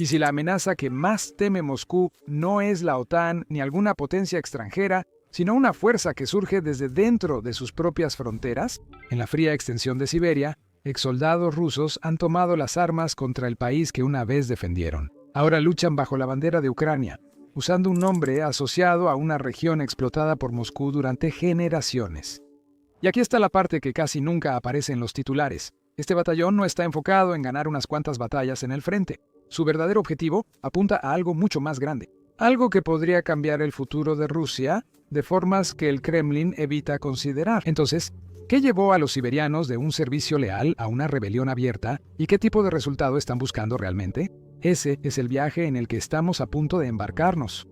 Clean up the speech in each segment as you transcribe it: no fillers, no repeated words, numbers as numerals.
Y si la amenaza que más teme Moscú no es la OTAN ni alguna potencia extranjera, sino una fuerza que surge desde dentro de sus propias fronteras, en la fría extensión de Siberia, exsoldados rusos han tomado las armas contra el país que una vez defendieron. Ahora luchan bajo la bandera de Ucrania, usando un nombre asociado a una región explotada por Moscú durante generaciones. Y aquí está la parte que casi nunca aparece en los titulares. Este batallón no está enfocado en ganar unas cuantas batallas en el frente. Su verdadero objetivo apunta a algo mucho más grande. Algo que podría cambiar el futuro de Rusia de formas que el Kremlin evita considerar. Entonces, ¿qué llevó a los siberianos de un servicio leal a una rebelión abierta y qué tipo de resultado están buscando realmente? Ese es el viaje en el que estamos a punto de embarcarnos.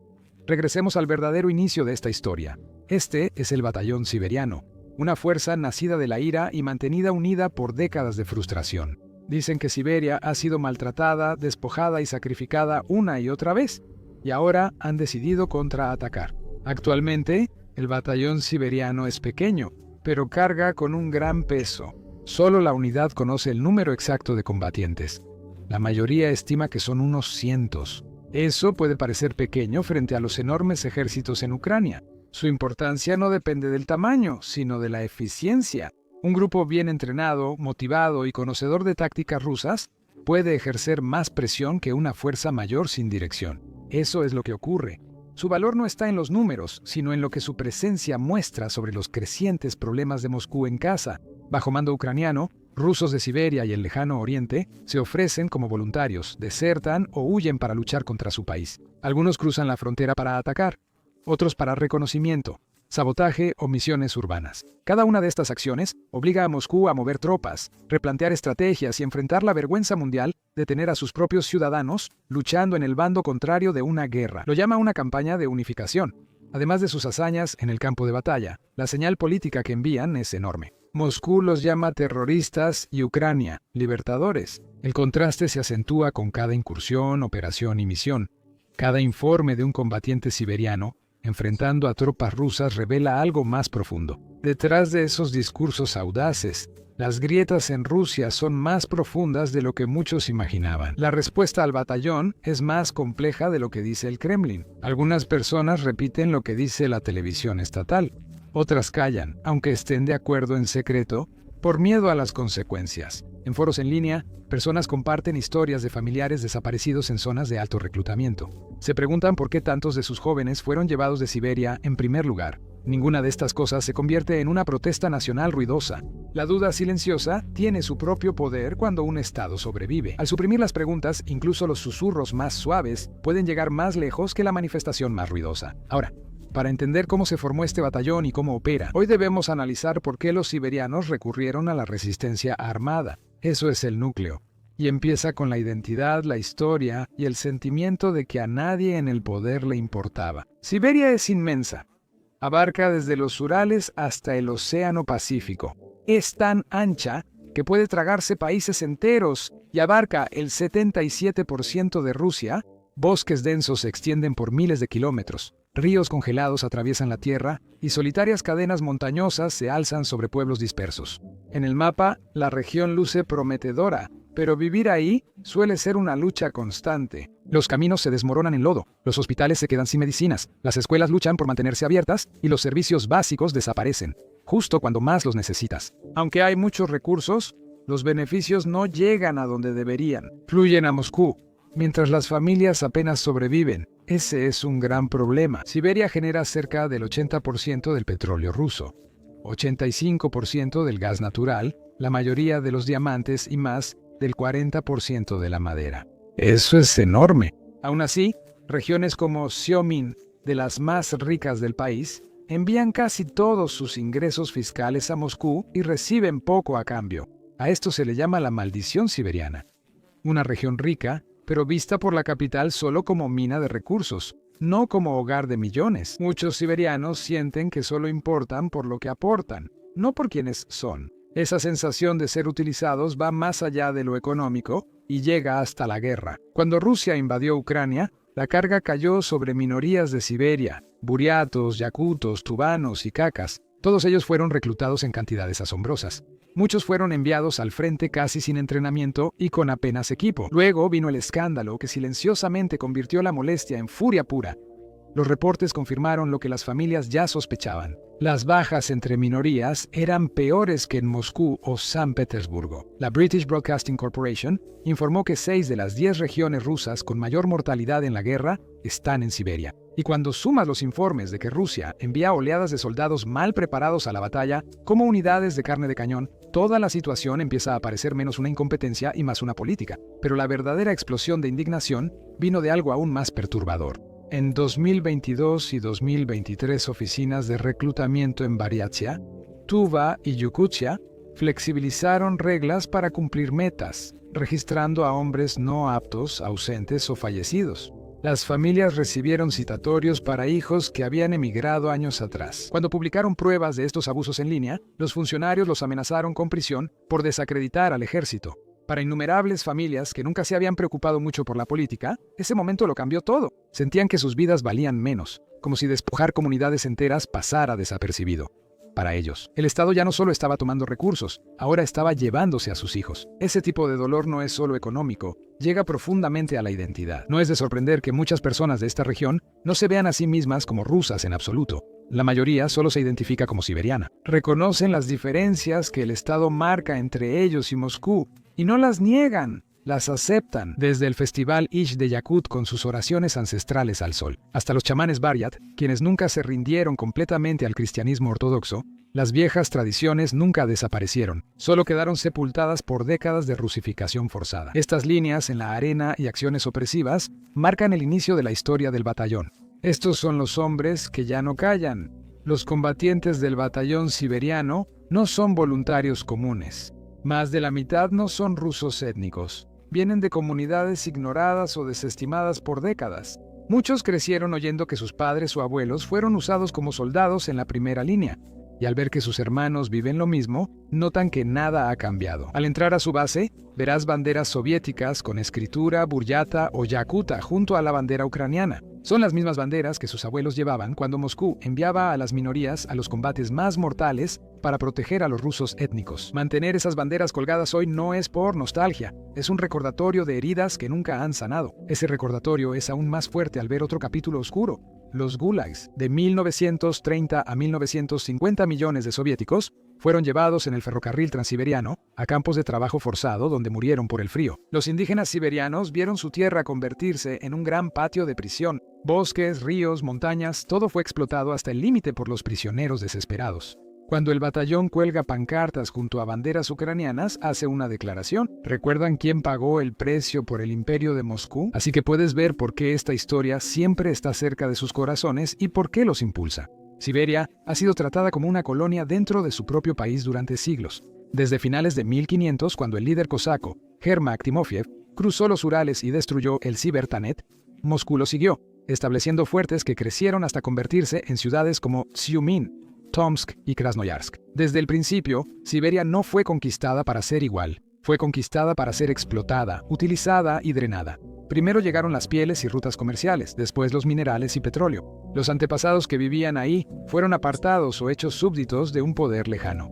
Regresemos al verdadero inicio de esta historia. Este es el batallón siberiano, una fuerza nacida de la ira y mantenida unida por décadas de frustración. Dicen que Siberia ha sido maltratada, despojada y sacrificada una y otra vez, y ahora han decidido contraatacar. Actualmente, el batallón siberiano es pequeño, pero carga con un gran peso. Solo la unidad conoce el número exacto de combatientes. La mayoría estima que son unos cientos. Eso puede parecer pequeño frente a los enormes ejércitos en Ucrania. Su importancia no depende del tamaño, sino de la eficiencia. Un grupo bien entrenado, motivado y conocedor de tácticas rusas puede ejercer más presión que una fuerza mayor sin dirección. Eso es lo que ocurre. Su valor no está en los números, sino en lo que su presencia muestra sobre los crecientes problemas de Moscú en casa. Bajo mando ucraniano, rusos de Siberia y el lejano oriente se ofrecen como voluntarios, desertan o huyen para luchar contra su país. Algunos cruzan la frontera para atacar, otros para reconocimiento, sabotaje o misiones urbanas. Cada una de estas acciones obliga a Moscú a mover tropas, replantear estrategias y enfrentar la vergüenza mundial de tener a sus propios ciudadanos luchando en el bando contrario de una guerra. Lo llama una campaña de unificación. Además de sus hazañas en el campo de batalla, la señal política que envían es enorme. Moscú los llama terroristas y Ucrania, libertadores. El contraste se acentúa con cada incursión, operación y misión. Cada informe de un combatiente siberiano enfrentando a tropas rusas revela algo más profundo. Detrás de esos discursos audaces, las grietas en Rusia son más profundas de lo que muchos imaginaban. La respuesta al batallón es más compleja de lo que dice el Kremlin. Algunas personas repiten lo que dice la televisión estatal. Otras callan, aunque estén de acuerdo en secreto, por miedo a las consecuencias. En foros en línea, personas comparten historias de familiares desaparecidos en zonas de alto reclutamiento. Se preguntan por qué tantos de sus jóvenes fueron llevados de Siberia en primer lugar. Ninguna de estas cosas se convierte en una protesta nacional ruidosa. La duda silenciosa tiene su propio poder cuando un Estado sobrevive. Al suprimir las preguntas, incluso los susurros más suaves pueden llegar más lejos que la manifestación más ruidosa. Ahora, para entender cómo se formó este batallón y cómo opera, hoy debemos analizar por qué los siberianos recurrieron a la resistencia armada. Eso es el núcleo. Y empieza con la identidad, la historia y el sentimiento de que a nadie en el poder le importaba. Siberia es inmensa. Abarca desde los Urales hasta el Océano Pacífico. Es tan ancha que puede tragarse países enteros y abarca el 77% de Rusia. Bosques densos se extienden por miles de kilómetros. Ríos congelados atraviesan la tierra y solitarias cadenas montañosas se alzan sobre pueblos dispersos. En el mapa, la región luce prometedora, pero vivir ahí suele ser una lucha constante. Los caminos se desmoronan en lodo, los hospitales se quedan sin medicinas, las escuelas luchan por mantenerse abiertas y los servicios básicos desaparecen, justo cuando más los necesitas. Aunque hay muchos recursos, los beneficios no llegan a donde deberían. Fluyen a Moscú, mientras las familias apenas sobreviven. Ese es un gran problema. Siberia genera cerca del 80% del petróleo ruso, 85% del gas natural, la mayoría de los diamantes y más del 40% de la madera. Eso es enorme. Aún así, regiones como Xiamen, de las más ricas del país, envían casi todos sus ingresos fiscales a Moscú y reciben poco a cambio. A esto se le llama la maldición siberiana. Una región rica, pero vista por la capital solo como mina de recursos, no como hogar de millones. Muchos siberianos sienten que solo importan por lo que aportan, no por quienes son. Esa sensación de ser utilizados va más allá de lo económico y llega hasta la guerra. Cuando Rusia invadió Ucrania, la carga cayó sobre minorías de Siberia, buriatos, yakutos, tubanos y cacas. Todos ellos fueron reclutados en cantidades asombrosas. Muchos fueron enviados al frente casi sin entrenamiento y con apenas equipo. Luego vino el escándalo que silenciosamente convirtió la molestia en furia pura. Los reportes confirmaron lo que las familias ya sospechaban. Las bajas entre minorías eran peores que en Moscú o San Petersburgo. La British Broadcasting Corporation informó que 6 de las 10 regiones rusas con mayor mortalidad en la guerra están en Siberia. Y cuando sumas los informes de que Rusia envía oleadas de soldados mal preparados a la batalla como unidades de carne de cañón, toda la situación empieza a parecer menos una incompetencia y más una política. Pero la verdadera explosión de indignación vino de algo aún más perturbador. En 2022 y 2023 oficinas de reclutamiento en Bariatia, Tuva y Yakutia flexibilizaron reglas para cumplir metas, registrando a hombres no aptos, ausentes o fallecidos. Las familias recibieron citatorios para hijos que habían emigrado años atrás. Cuando publicaron pruebas de estos abusos en línea, los funcionarios los amenazaron con prisión por desacreditar al ejército. Para innumerables familias que nunca se habían preocupado mucho por la política, ese momento lo cambió todo. Sentían que sus vidas valían menos, como si despojar comunidades enteras pasara desapercibido. Para ellos, el Estado ya no solo estaba tomando recursos, ahora estaba llevándose a sus hijos. Ese tipo de dolor no es solo económico, llega profundamente a la identidad. No es de sorprender que muchas personas de esta región no se vean a sí mismas como rusas en absoluto. La mayoría solo se identifica como siberiana. Reconocen las diferencias que el Estado marca entre ellos y Moscú, y no las niegan, las aceptan. Desde el festival Ish de Yakut con sus oraciones ancestrales al sol, hasta los chamanes Bariat, quienes nunca se rindieron completamente al cristianismo ortodoxo, las viejas tradiciones nunca desaparecieron, solo quedaron sepultadas por décadas de rusificación forzada. Estas líneas en la arena y acciones opresivas marcan el inicio de la historia del batallón. Estos son los hombres que ya no callan. Los combatientes del batallón siberiano no son voluntarios comunes. Más de la mitad no son rusos étnicos. Vienen de comunidades ignoradas o desestimadas por décadas. Muchos crecieron oyendo que sus padres o abuelos fueron usados como soldados en la primera línea, y al ver que sus hermanos viven lo mismo, notan que nada ha cambiado. Al entrar a su base, verás banderas soviéticas con escritura buryata o yakuta junto a la bandera ucraniana. Son las mismas banderas que sus abuelos llevaban cuando Moscú enviaba a las minorías a los combates más mortales para proteger a los rusos étnicos. Mantener esas banderas colgadas hoy no es por nostalgia, es un recordatorio de heridas que nunca han sanado. Ese recordatorio es aún más fuerte al ver otro capítulo oscuro. Los gulags. De 1930 a 1950 millones de soviéticos fueron llevados en el ferrocarril transiberiano a campos de trabajo forzado donde murieron por el frío. Los indígenas siberianos vieron su tierra convertirse en un gran patio de prisión. Bosques, ríos, montañas, todo fue explotado hasta el límite por los prisioneros desesperados. Cuando el batallón cuelga pancartas junto a banderas ucranianas, hace una declaración. ¿Recuerdan quién pagó el precio por el imperio de Moscú? Así que puedes ver por qué esta historia siempre está cerca de sus corazones y por qué los impulsa. Siberia ha sido tratada como una colonia dentro de su propio país durante siglos. Desde finales de 1500, cuando el líder cosaco, Yermak Timofeev, cruzó los Urales y destruyó el Sibertanet, Moscú lo siguió, estableciendo fuertes que crecieron hasta convertirse en ciudades como Zyumyn, Tomsk y Krasnoyarsk. Desde el principio, Siberia no fue conquistada para ser igual, fue conquistada para ser explotada, utilizada y drenada. Primero llegaron las pieles y rutas comerciales, después los minerales y petróleo. Los antepasados que vivían ahí fueron apartados o hechos súbditos de un poder lejano.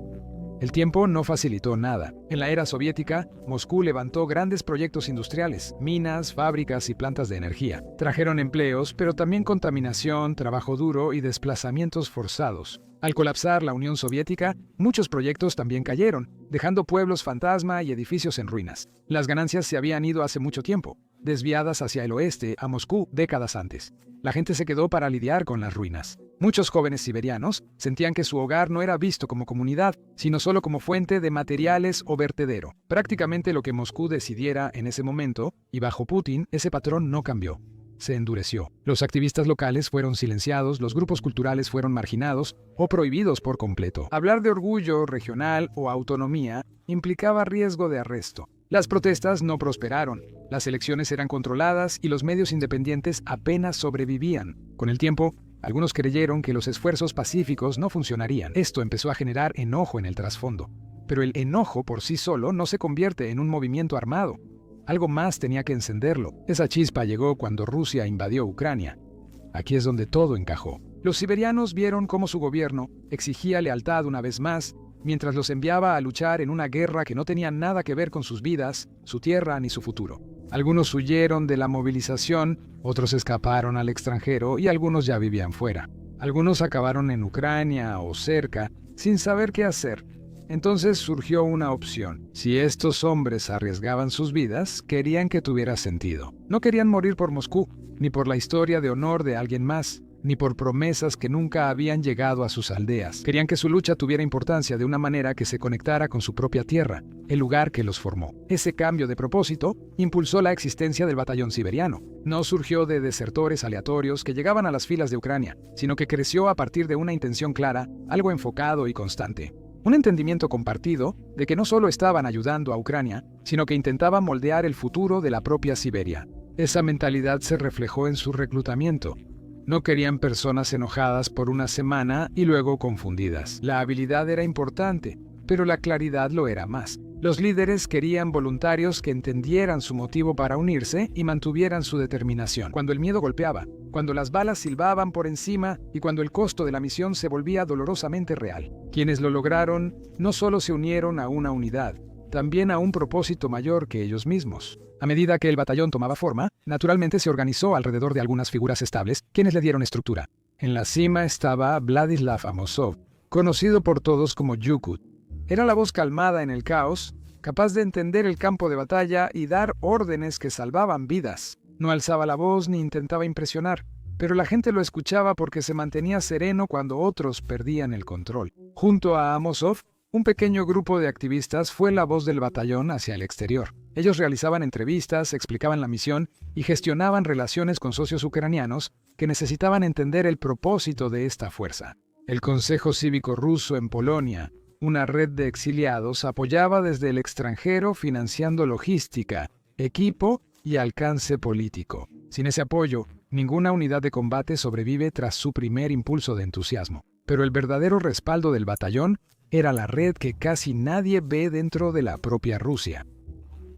El tiempo no facilitó nada. En la era soviética, Moscú levantó grandes proyectos industriales, minas, fábricas y plantas de energía. Trajeron empleos, pero también contaminación, trabajo duro y desplazamientos forzados. Al colapsar la Unión Soviética, muchos proyectos también cayeron, dejando pueblos fantasma y edificios en ruinas. Las ganancias se habían ido hace mucho tiempo, desviadas hacia el oeste, a Moscú, décadas antes. La gente se quedó para lidiar con las ruinas. Muchos jóvenes siberianos sentían que su hogar no era visto como comunidad, sino solo como fuente de materiales o vertedero. Prácticamente lo que Moscú decidiera en ese momento, y bajo Putin, ese patrón no cambió. Se endureció. Los activistas locales fueron silenciados, los grupos culturales fueron marginados o prohibidos por completo. Hablar de orgullo regional o autonomía implicaba riesgo de arresto. Las protestas no prosperaron, las elecciones eran controladas y los medios independientes apenas sobrevivían. Con el tiempo, algunos creyeron que los esfuerzos pacíficos no funcionarían. Esto empezó a generar enojo en el trasfondo. Pero el enojo por sí solo no se convierte en un movimiento armado. Algo más tenía que encenderlo. Esa chispa llegó cuando Rusia invadió Ucrania. Aquí es donde todo encajó. Los siberianos vieron cómo su gobierno exigía lealtad una vez más, mientras los enviaba a luchar en una guerra que no tenía nada que ver con sus vidas, su tierra ni su futuro. Algunos huyeron de la movilización, otros escaparon al extranjero y algunos ya vivían fuera. Algunos acabaron en Ucrania o cerca, sin saber qué hacer. Entonces surgió una opción. Si estos hombres arriesgaban sus vidas, querían que tuviera sentido. No querían morir por Moscú, ni por la historia de honor de alguien más, ni por promesas que nunca habían llegado a sus aldeas. Querían que su lucha tuviera importancia de una manera que se conectara con su propia tierra, el lugar que los formó. Ese cambio de propósito impulsó la existencia del batallón siberiano. No surgió de desertores aleatorios que llegaban a las filas de Ucrania, sino que creció a partir de una intención clara, algo enfocado y constante. Un entendimiento compartido de que no solo estaban ayudando a Ucrania, sino que intentaban moldear el futuro de la propia Siberia. Esa mentalidad se reflejó en su reclutamiento. No querían personas enojadas por una semana y luego confundidas. La habilidad era importante, pero la claridad lo era más. Los líderes querían voluntarios que entendieran su motivo para unirse y mantuvieran su determinación. Cuando el miedo golpeaba, cuando las balas silbaban por encima y cuando el costo de la misión se volvía dolorosamente real. Quienes lo lograron no solo se unieron a una unidad, también a un propósito mayor que ellos mismos. A medida que el batallón tomaba forma, naturalmente se organizó alrededor de algunas figuras estables, quienes le dieron estructura. En la cima estaba Vladislav Amosov, conocido por todos como Yukut. Era la voz calmada en el caos, capaz de entender el campo de batalla y dar órdenes que salvaban vidas. No alzaba la voz ni intentaba impresionar, pero la gente lo escuchaba porque se mantenía sereno cuando otros perdían el control. Junto a Amosov, un pequeño grupo de activistas fue la voz del batallón hacia el exterior. Ellos realizaban entrevistas, explicaban la misión y gestionaban relaciones con socios ucranianos que necesitaban entender el propósito de esta fuerza. El Consejo Cívico Ruso en Polonia, una red de exiliados, apoyaba desde el extranjero financiando logística, equipo y alcance político. Sin ese apoyo, ninguna unidad de combate sobrevive tras su primer impulso de entusiasmo. Pero el verdadero respaldo del batallón era la red que casi nadie ve dentro de la propia Rusia.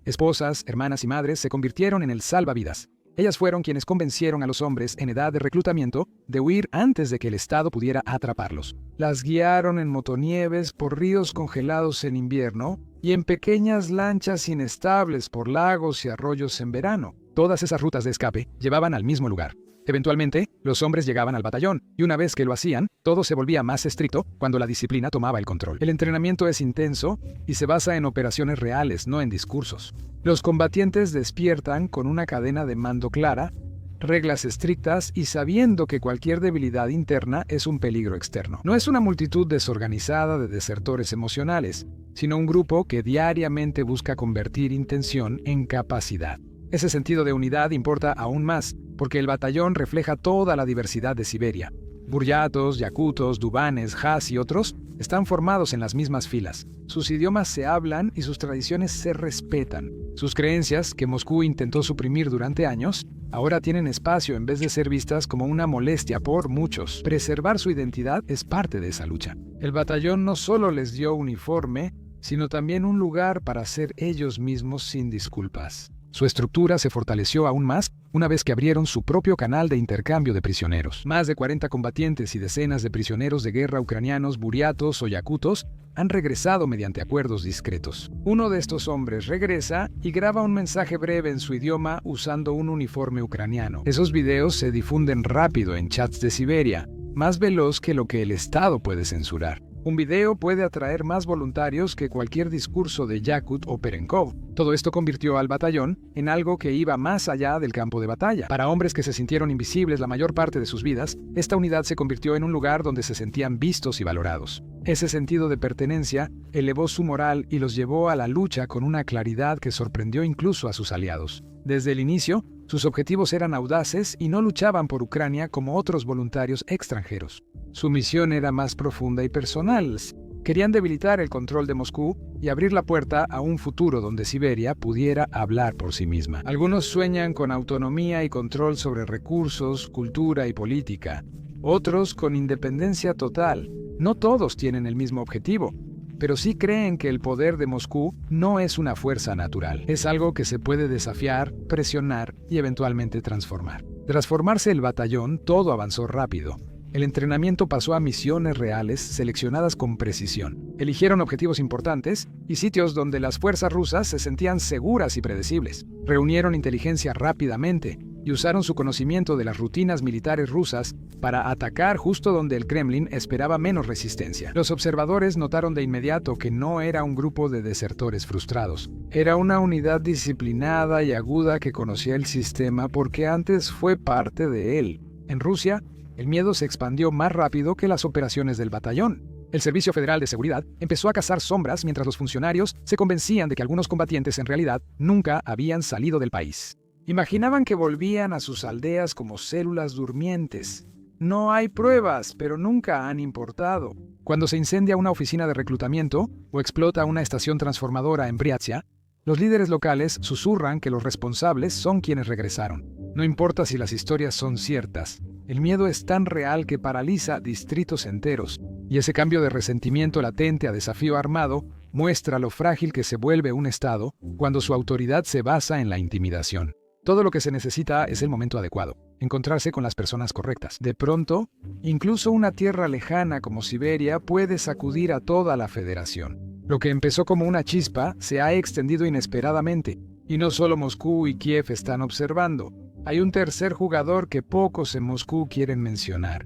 Esposas, hermanas y madres se convirtieron en el salvavidas. Ellas fueron quienes convencieron a los hombres en edad de reclutamiento de huir antes de que el Estado pudiera atraparlos. Las guiaron en motonieves por ríos congelados en invierno y en pequeñas lanchas inestables por lagos y arroyos en verano. Todas esas rutas de escape llevaban al mismo lugar. Eventualmente, los hombres llegaban al batallón, y una vez que lo hacían, todo se volvía más estricto cuando la disciplina tomaba el control. El entrenamiento es intenso y se basa en operaciones reales, no en discursos. Los combatientes despiertan con una cadena de mando clara, reglas estrictas y sabiendo que cualquier debilidad interna es un peligro externo. No es una multitud desorganizada de desertores emocionales, sino un grupo que diariamente busca convertir intención en capacidad. Ese sentido de unidad importa aún más, porque el batallón refleja toda la diversidad de Siberia. Buryatos, yakutos, dubanes, has y otros están formados en las mismas filas. Sus idiomas se hablan y sus tradiciones se respetan. Sus creencias, que Moscú intentó suprimir durante años, ahora tienen espacio en vez de ser vistas como una molestia por muchos. Preservar su identidad es parte de esa lucha. El batallón no solo les dio uniforme, sino también un lugar para ser ellos mismos sin disculpas. Su estructura se fortaleció aún más una vez que abrieron su propio canal de intercambio de prisioneros. Más de 40 combatientes y decenas de prisioneros de guerra ucranianos, buryatos o yakutos han regresado mediante acuerdos discretos. Uno de estos hombres regresa y graba un mensaje breve en su idioma usando un uniforme ucraniano. Esos videos se difunden rápido en chats de Siberia, más veloz que lo que el Estado puede censurar. Un video puede atraer más voluntarios que cualquier discurso de Yakut o Perenkov. Todo esto convirtió al batallón en algo que iba más allá del campo de batalla. Para hombres que se sintieron invisibles la mayor parte de sus vidas, esta unidad se convirtió en un lugar donde se sentían vistos y valorados. Ese sentido de pertenencia elevó su moral y los llevó a la lucha con una claridad que sorprendió incluso a sus aliados. Desde el inicio, sus objetivos eran audaces y no luchaban por Ucrania como otros voluntarios extranjeros. Su misión era más profunda y personal. Querían debilitar el control de Moscú y abrir la puerta a un futuro donde Siberia pudiera hablar por sí misma. Algunos sueñan con autonomía y control sobre recursos, cultura y política. Otros con independencia total. No todos tienen el mismo objetivo, pero sí creen que el poder de Moscú no es una fuerza natural. Es algo que se puede desafiar, presionar y eventualmente transformar. Tras formarse el batallón, todo avanzó rápido. El entrenamiento pasó a misiones reales seleccionadas con precisión. Eligieron objetivos importantes y sitios donde las fuerzas rusas se sentían seguras y predecibles. Reunieron inteligencia rápidamente y usaron su conocimiento de las rutinas militares rusas para atacar justo donde el Kremlin esperaba menos resistencia. Los observadores notaron de inmediato que no era un grupo de desertores frustrados. Era una unidad disciplinada y aguda que conocía el sistema porque antes fue parte de él. En Rusia, el miedo se expandió más rápido que las operaciones del batallón. El Servicio Federal de Seguridad empezó a cazar sombras mientras los funcionarios se convencían de que algunos combatientes en realidad nunca habían salido del país. Imaginaban que volvían a sus aldeas como células durmientes. No hay pruebas, pero nunca han importado. Cuando se incendia una oficina de reclutamiento o explota una estación transformadora en Briatsia, los líderes locales susurran que los responsables son quienes regresaron. No importa si las historias son ciertas, el miedo es tan real que paraliza distritos enteros, y ese cambio de resentimiento latente a desafío armado muestra lo frágil que se vuelve un Estado cuando su autoridad se basa en la intimidación. Todo lo que se necesita es el momento adecuado, encontrarse con las personas correctas. De pronto, incluso una tierra lejana como Siberia puede sacudir a toda la Federación. Lo que empezó como una chispa se ha extendido inesperadamente, y no solo Moscú y Kiev están observando. Hay un tercer jugador que pocos en Moscú quieren mencionar: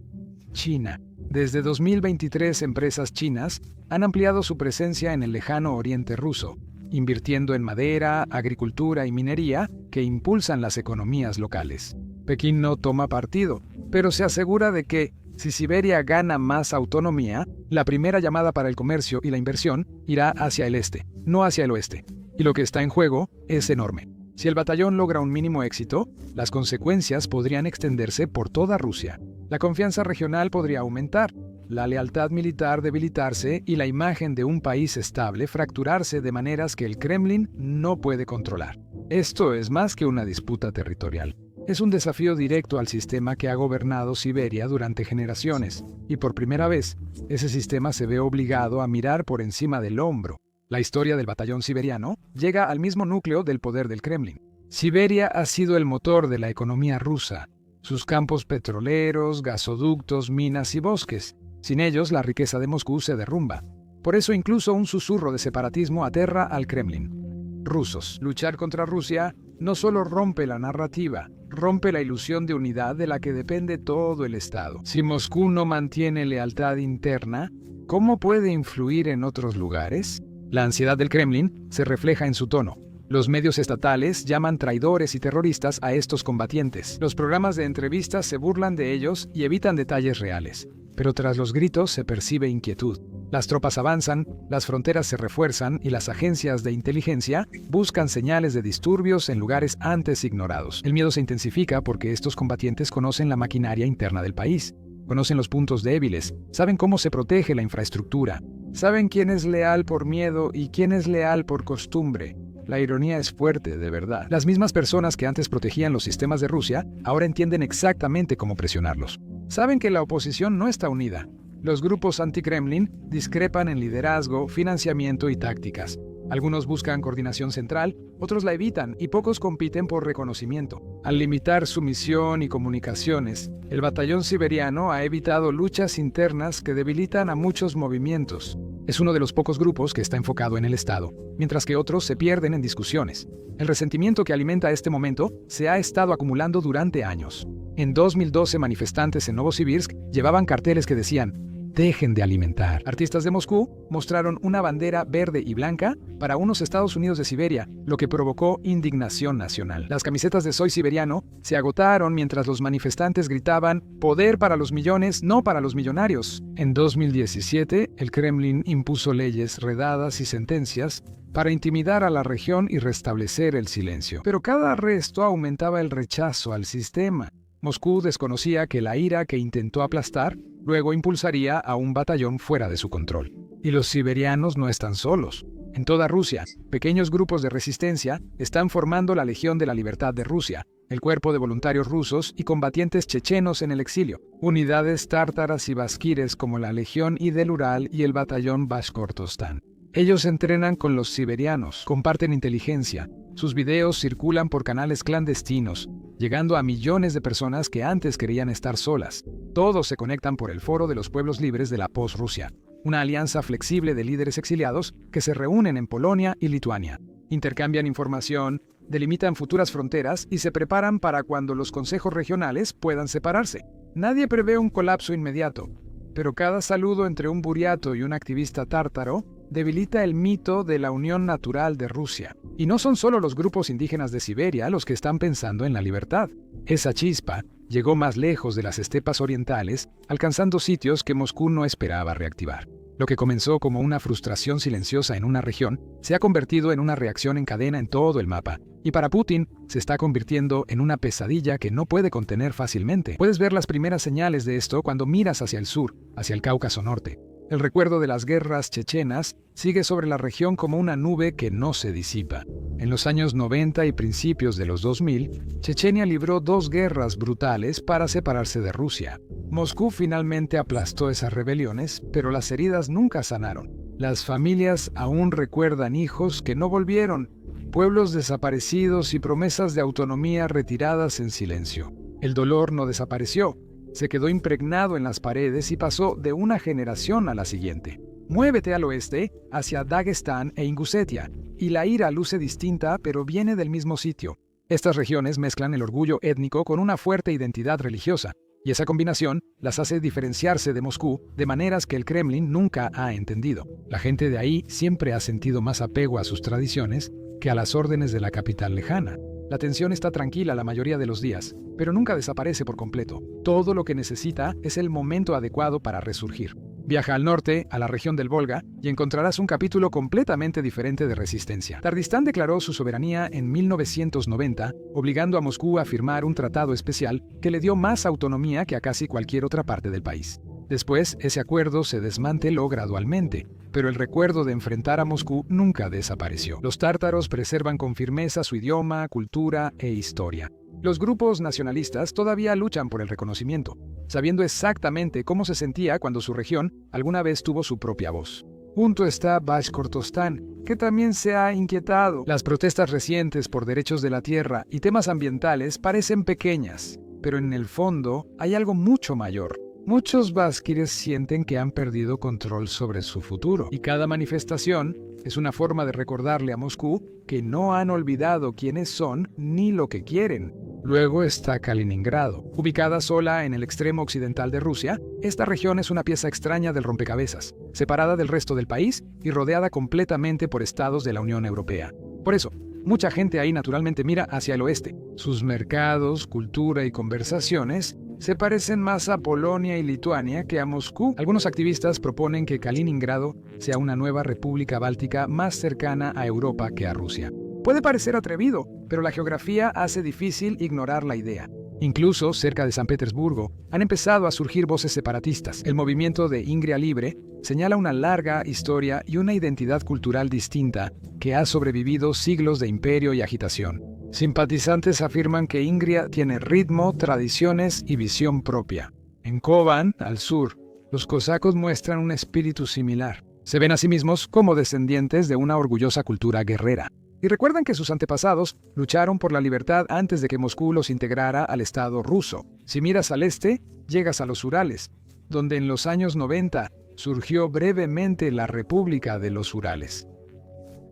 China. Desde 2023, empresas chinas han ampliado su presencia en el lejano oriente ruso, invirtiendo en madera, agricultura y minería que impulsan las economías locales. Pekín no toma partido, pero se asegura de que, si Siberia gana más autonomía, la primera llamada para el comercio y la inversión irá hacia el este, no hacia el oeste. Y lo que está en juego es enorme. Si el batallón logra un mínimo éxito, las consecuencias podrían extenderse por toda Rusia. La confianza regional podría aumentar, la lealtad militar debilitarse y la imagen de un país estable fracturarse de maneras que el Kremlin no puede controlar. Esto es más que una disputa territorial. Es un desafío directo al sistema que ha gobernado Siberia durante generaciones, y por primera vez, ese sistema se ve obligado a mirar por encima del hombro. La historia del batallón siberiano llega al mismo núcleo del poder del Kremlin. Siberia ha sido el motor de la economía rusa, sus campos petroleros, gasoductos, minas y bosques. Sin ellos, la riqueza de Moscú se derrumba. Por eso incluso un susurro de separatismo aterra al Kremlin. Rusos. Luchar contra Rusia no solo rompe la narrativa, rompe la ilusión de unidad de la que depende todo el Estado. Si Moscú no mantiene lealtad interna, ¿cómo puede influir en otros lugares? La ansiedad del Kremlin se refleja en su tono. Los medios estatales llaman traidores y terroristas a estos combatientes. Los programas de entrevistas se burlan de ellos y evitan detalles reales. Pero tras los gritos se percibe inquietud. Las tropas avanzan, las fronteras se refuerzan y las agencias de inteligencia buscan señales de disturbios en lugares antes ignorados. El miedo se intensifica porque estos combatientes conocen la maquinaria interna del país, conocen los puntos débiles, saben cómo se protege la infraestructura, saben quién es leal por miedo y quién es leal por costumbre. La ironía es fuerte, de verdad. Las mismas personas que antes protegían los sistemas de Rusia ahora entienden exactamente cómo presionarlos. Saben que la oposición no está unida. Los grupos anti-Kremlin discrepan en liderazgo, financiamiento y tácticas. Algunos buscan coordinación central, otros la evitan y pocos compiten por reconocimiento. Al limitar su misión y comunicaciones, el batallón siberiano ha evitado luchas internas que debilitan a muchos movimientos. Es uno de los pocos grupos que está enfocado en el Estado, mientras que otros se pierden en discusiones. El resentimiento que alimenta este momento se ha estado acumulando durante años. En 2012, manifestantes en Novosibirsk llevaban carteles que decían: «Dejen de alimentar». Artistas de Moscú mostraron una bandera verde y blanca para unos Estados Unidos de Siberia, lo que provocó indignación nacional. Las camisetas de Soy Siberiano se agotaron mientras los manifestantes gritaban: «Poder para los millones, no para los millonarios». En 2017, el Kremlin impuso leyes, redadas y sentencias para intimidar a la región y restablecer el silencio. Pero cada arresto aumentaba el rechazo al sistema. Moscú desconocía que la ira que intentó aplastar luego impulsaría a un batallón fuera de su control. Y los siberianos no están solos. En toda Rusia, pequeños grupos de resistencia están formando la Legión de la Libertad de Rusia, el cuerpo de voluntarios rusos y combatientes chechenos en el exilio, unidades tártaras y basquires como la Legión Idel Ural y el batallón Bashkortostán. Ellos entrenan con los siberianos, comparten inteligencia, sus videos circulan por canales clandestinos, llegando a millones de personas que antes querían estar solas. Todos se conectan por el Foro de los Pueblos Libres de la Post-Rusia, una alianza flexible de líderes exiliados que se reúnen en Polonia y Lituania. Intercambian información, delimitan futuras fronteras y se preparan para cuando los consejos regionales puedan separarse. Nadie prevé un colapso inmediato, pero cada saludo entre un buriato y un activista tártaro debilita el mito de la unión natural de Rusia. Y no son solo los grupos indígenas de Siberia los que están pensando en la libertad. Esa chispa llegó más lejos de las estepas orientales, alcanzando sitios que Moscú no esperaba reactivar. Lo que comenzó como una frustración silenciosa en una región se ha convertido en una reacción en cadena en todo el mapa. Y para Putin se está convirtiendo en una pesadilla que no puede contener fácilmente. Puedes ver las primeras señales de esto cuando miras hacia el sur, hacia el Cáucaso Norte. El recuerdo de las guerras chechenas sigue sobre la región como una nube que no se disipa. En los años 90 y principios de los 2000, Chechenia libró 2 guerras brutales para separarse de Rusia. Moscú finalmente aplastó esas rebeliones, pero las heridas nunca sanaron. Las familias aún recuerdan hijos que no volvieron, pueblos desaparecidos y promesas de autonomía retiradas en silencio. El dolor no desapareció. Se quedó impregnado en las paredes y pasó de una generación a la siguiente. Muévete al oeste, hacia Dagestán e Ingusetia, y la ira luce distinta, pero viene del mismo sitio. Estas regiones mezclan el orgullo étnico con una fuerte identidad religiosa, y esa combinación las hace diferenciarse de Moscú de maneras que el Kremlin nunca ha entendido. La gente de ahí siempre ha sentido más apego a sus tradiciones que a las órdenes de la capital lejana. La tensión está tranquila la mayoría de los días, pero nunca desaparece por completo. Todo lo que necesita es el momento adecuado para resurgir. Viaja al norte, a la región del Volga, y encontrarás un capítulo completamente diferente de resistencia. Tardistán declaró su soberanía en 1990, obligando a Moscú a firmar un tratado especial que le dio más autonomía que a casi cualquier otra parte del país. Después, ese acuerdo se desmanteló gradualmente, pero el recuerdo de enfrentar a Moscú nunca desapareció. Los tártaros preservan con firmeza su idioma, cultura e historia. Los grupos nacionalistas todavía luchan por el reconocimiento, sabiendo exactamente cómo se sentía cuando su región alguna vez tuvo su propia voz. Junto está Bashkortostán, que también se ha inquietado. Las protestas recientes por derechos de la tierra y temas ambientales parecen pequeñas, pero en el fondo hay algo mucho mayor. Muchos bashkires sienten que han perdido control sobre su futuro, y cada manifestación es una forma de recordarle a Moscú que no han olvidado quiénes son ni lo que quieren. Luego está Kaliningrado. Ubicada sola en el extremo occidental de Rusia, esta región es una pieza extraña del rompecabezas, separada del resto del país y rodeada completamente por estados de la Unión Europea. Por eso, mucha gente ahí naturalmente mira hacia el oeste. Sus mercados, cultura y conversaciones se parecen más a Polonia y Lituania que a Moscú. Algunos activistas proponen que Kaliningrado sea una nueva república báltica más cercana a Europa que a Rusia. Puede parecer atrevido, pero la geografía hace difícil ignorar la idea. Incluso cerca de San Petersburgo han empezado a surgir voces separatistas. El movimiento de Ingria Libre señala una larga historia y una identidad cultural distinta que ha sobrevivido siglos de imperio y agitación. Simpatizantes afirman que Ingria tiene ritmo, tradiciones y visión propia. En Koban, al sur, los cosacos muestran un espíritu similar. Se ven a sí mismos como descendientes de una orgullosa cultura guerrera. Y recuerdan que sus antepasados lucharon por la libertad antes de que Moscú los integrara al Estado ruso. Si miras al este, llegas a los Urales, donde en los años 90 surgió brevemente la República de los Urales.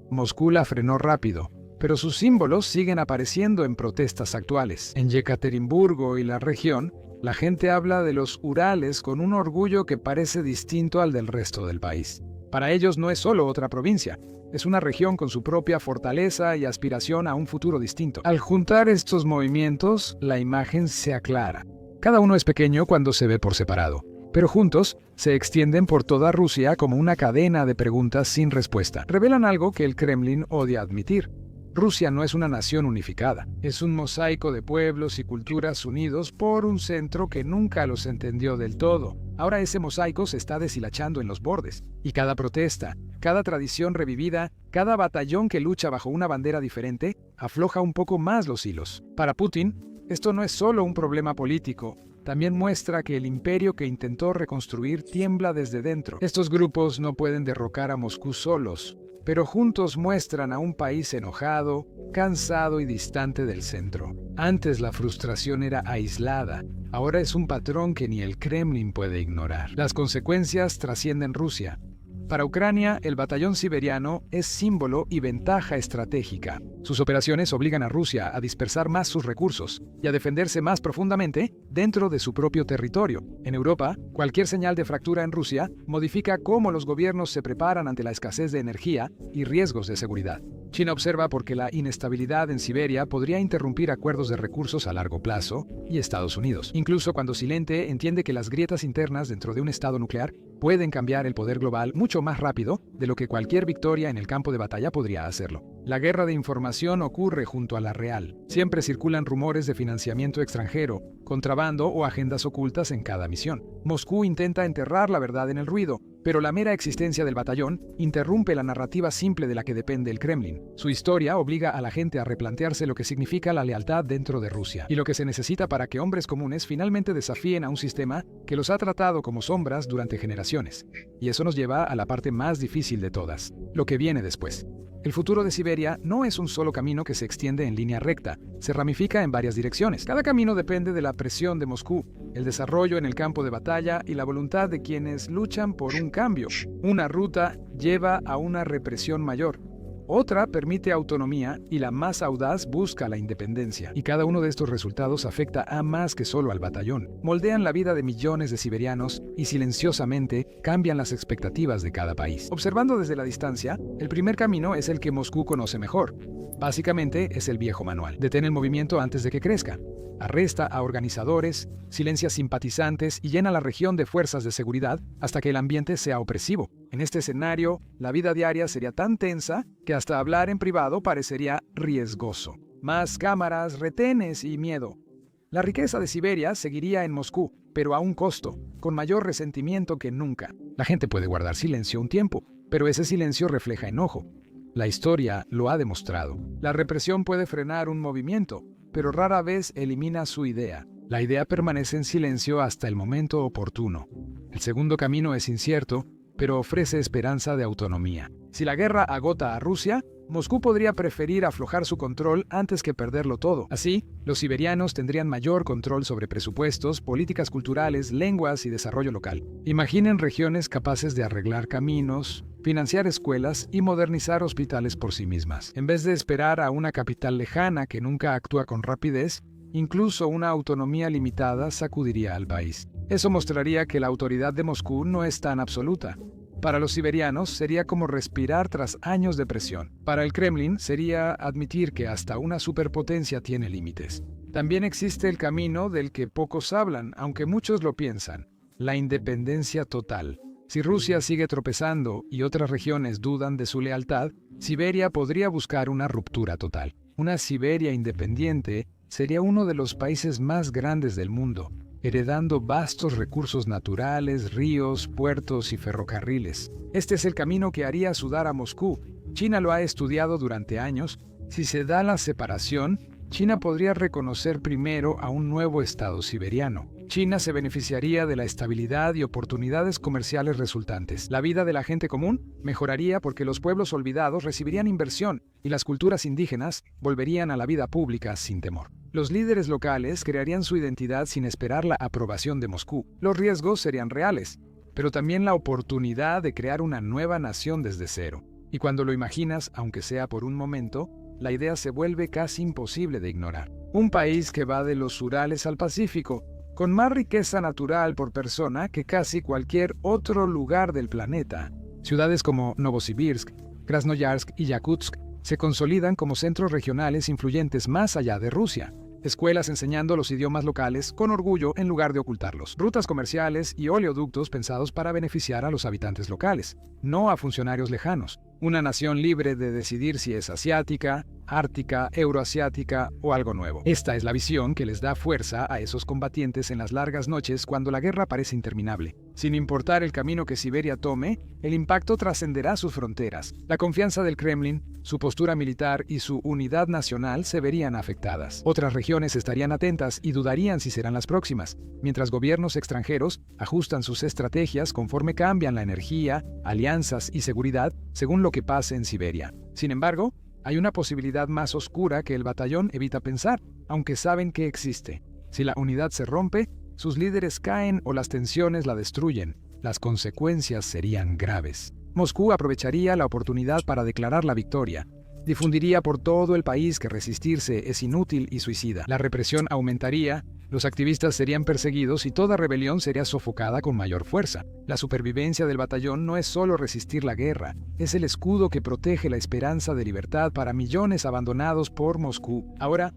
Moscú la frenó rápido, pero sus símbolos siguen apareciendo en protestas actuales. En Yekaterinburgo y la región, la gente habla de los Urales con un orgullo que parece distinto al del resto del país. Para ellos no es solo otra provincia, es una región con su propia fortaleza y aspiración a un futuro distinto. Al juntar estos movimientos, la imagen se aclara. Cada uno es pequeño cuando se ve por separado, pero juntos se extienden por toda Rusia como una cadena de preguntas sin respuesta. Revelan algo que el Kremlin odia admitir. Rusia no es una nación unificada, es un mosaico de pueblos y culturas unidos por un centro que nunca los entendió del todo. Ahora ese mosaico se está deshilachando en los bordes, y cada protesta, cada tradición revivida, cada batallón que lucha bajo una bandera diferente, afloja un poco más los hilos. Para Putin, esto no es solo un problema político, también muestra que el imperio que intentó reconstruir tiembla desde dentro. Estos grupos no pueden derrocar a Moscú solos, pero juntos muestran a un país enojado, cansado y distante del centro. Antes la frustración era aislada, ahora es un patrón que ni el Kremlin puede ignorar. Las consecuencias trascienden Rusia. Para Ucrania, el batallón siberiano es símbolo y ventaja estratégica. Sus operaciones obligan a Rusia a dispersar más sus recursos y a defenderse más profundamente dentro de su propio territorio. En Europa, cualquier señal de fractura en Rusia modifica cómo los gobiernos se preparan ante la escasez de energía y riesgos de seguridad. China observa porque la inestabilidad en Siberia podría interrumpir acuerdos de recursos a largo plazo, y Estados Unidos. Incluso cuando Silente entiende que las grietas internas dentro de un estado nuclear pueden cambiar el poder global mucho más rápido de lo que cualquier victoria en el campo de batalla podría hacerlo. La guerra de información ocurre junto a la real. Siempre circulan rumores de financiamiento extranjero, contrabando o agendas ocultas en cada misión. Moscú intenta enterrar la verdad en el ruido, pero la mera existencia del batallón interrumpe la narrativa simple de la que depende el Kremlin. Su historia obliga a la gente a replantearse lo que significa la lealtad dentro de Rusia y lo que se necesita para que hombres comunes finalmente desafíen a un sistema que los ha tratado como sombras durante generaciones. Y eso nos lleva a la parte más difícil de todas, lo que viene después. El futuro de Siberia no es un solo camino que se extiende en línea recta, se ramifica en varias direcciones. Cada camino depende de la presión de Moscú, el desarrollo en el campo de batalla y la voluntad de quienes luchan por un cambio. Una ruta lleva a una represión mayor. Otra permite autonomía y la más audaz busca la independencia. Y cada uno de estos resultados afecta a más que solo al batallón. Moldean la vida de millones de siberianos y silenciosamente cambian las expectativas de cada país. Observando desde la distancia, el primer camino es el que Moscú conoce mejor. Básicamente es el viejo manual. Detén el movimiento antes de que crezca. Arresta a organizadores, silencia simpatizantes y llena la región de fuerzas de seguridad hasta que el ambiente sea opresivo. En este escenario, la vida diaria sería tan tensa que hasta hablar en privado parecería riesgoso. Más cámaras, retenes y miedo. La riqueza de Siberia seguiría en Moscú, pero a un costo, con mayor resentimiento que nunca. La gente puede guardar silencio un tiempo, pero ese silencio refleja enojo. La historia lo ha demostrado. La represión puede frenar un movimiento, pero rara vez elimina su idea. La idea permanece en silencio hasta el momento oportuno. El segundo camino es incierto, pero ofrece esperanza de autonomía. Si la guerra agota a Rusia, Moscú podría preferir aflojar su control antes que perderlo todo. Así, los siberianos tendrían mayor control sobre presupuestos, políticas culturales, lenguas y desarrollo local. Imaginen regiones capaces de arreglar caminos, financiar escuelas y modernizar hospitales por sí mismas. En vez de esperar a una capital lejana que nunca actúa con rapidez, incluso una autonomía limitada sacudiría al país. Eso mostraría que la autoridad de Moscú no es tan absoluta. Para los siberianos sería como respirar tras años de presión. Para el Kremlin sería admitir que hasta una superpotencia tiene límites. También existe el camino del que pocos hablan, aunque muchos lo piensan: la independencia total. Si Rusia sigue tropezando y otras regiones dudan de su lealtad, Siberia podría buscar una ruptura total. Una Siberia independiente sería uno de los países más grandes del mundo, heredando vastos recursos naturales, ríos, puertos y ferrocarriles. Este es el camino que haría sudar a Moscú. China lo ha estudiado durante años. Si se da la separación, China podría reconocer primero a un nuevo estado siberiano. China se beneficiaría de la estabilidad y oportunidades comerciales resultantes. La vida de la gente común mejoraría porque los pueblos olvidados recibirían inversión y las culturas indígenas volverían a la vida pública sin temor. Los líderes locales crearían su identidad sin esperar la aprobación de Moscú. Los riesgos serían reales, pero también la oportunidad de crear una nueva nación desde cero. Y cuando lo imaginas, aunque sea por un momento, la idea se vuelve casi imposible de ignorar. Un país que va de los Urales al Pacífico, con más riqueza natural por persona que casi cualquier otro lugar del planeta. Ciudades como Novosibirsk, Krasnoyarsk y Yakutsk se consolidan como centros regionales influyentes más allá de Rusia. Escuelas enseñando los idiomas locales con orgullo en lugar de ocultarlos. Rutas comerciales y oleoductos pensados para beneficiar a los habitantes locales, no a funcionarios lejanos. una nación libre de decidir si es asiática, ártica, euroasiática o algo nuevo. Esta es la visión que les da fuerza a esos combatientes en las largas noches cuando la guerra parece interminable. Sin importar el camino que Siberia tome, el impacto trascenderá sus fronteras. La confianza del Kremlin, su postura militar y su unidad nacional se verían afectadas. Otras regiones estarían atentas y dudarían si serán las próximas, mientras gobiernos extranjeros ajustan sus estrategias conforme cambian la energía, alianzas y seguridad según lo que pase en Siberia. Sin embargo, hay una posibilidad más oscura que el batallón evita pensar, aunque saben que existe. Si la unidad se rompe, sus líderes caen o las tensiones la destruyen. Las consecuencias serían graves. Moscú aprovecharía la oportunidad para declarar la victoria. Difundiría por todo el país que resistirse es inútil y suicida. La represión aumentaría, los activistas serían perseguidos y toda rebelión sería sofocada con mayor fuerza. La supervivencia del batallón no es solo resistir la guerra, es el escudo que protege la esperanza de libertad para millones abandonados por Moscú. Ahora,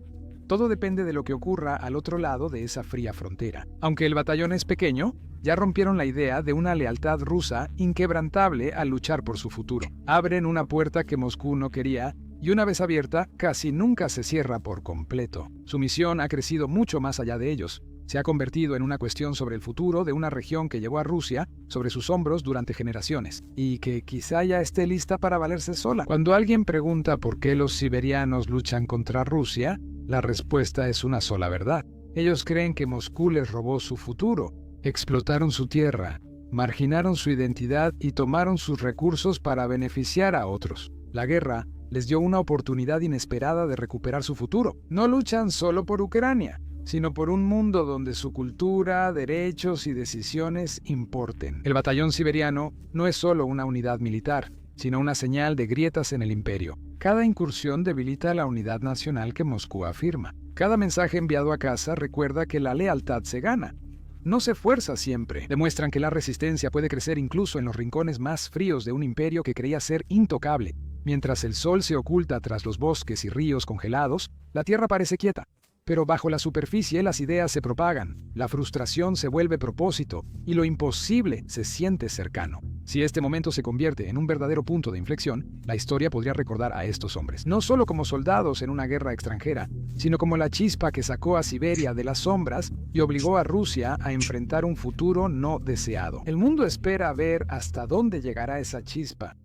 todo depende de lo que ocurra al otro lado de esa fría frontera. Aunque el batallón es pequeño, ya rompieron la idea de una lealtad rusa inquebrantable al luchar por su futuro. Abren una puerta que Moscú no quería y una vez abierta, casi nunca se cierra por completo. Su misión ha crecido mucho más allá de ellos. Se ha convertido en una cuestión sobre el futuro de una región que llevó a Rusia sobre sus hombros durante generaciones y que quizá ya esté lista para valerse sola. Cuando alguien pregunta por qué los siberianos luchan contra Rusia, la respuesta es una sola verdad. Ellos creen que Moscú les robó su futuro, explotaron su tierra, marginaron su identidad y tomaron sus recursos para beneficiar a otros. La guerra les dio una oportunidad inesperada de recuperar su futuro. No luchan solo por Ucrania, sino por un mundo donde su cultura, derechos y decisiones importen. El batallón siberiano no es solo una unidad militar, sino una señal de grietas en el imperio. Cada incursión debilita la unidad nacional que Moscú afirma. Cada mensaje enviado a casa recuerda que la lealtad se gana. No se fuerza siempre. Demuestran que la resistencia puede crecer incluso en los rincones más fríos de un imperio que creía ser intocable. Mientras el sol se oculta tras los bosques y ríos congelados, la tierra parece quieta. Pero bajo la superficie las ideas se propagan, la frustración se vuelve propósito y lo imposible se siente cercano. Si este momento se convierte en un verdadero punto de inflexión, la historia podría recordar a estos hombres, no solo como soldados en una guerra extranjera, sino como la chispa que sacó a Siberia de las sombras y obligó a Rusia a enfrentar un futuro no deseado. El mundo espera ver hasta dónde llegará esa chispa.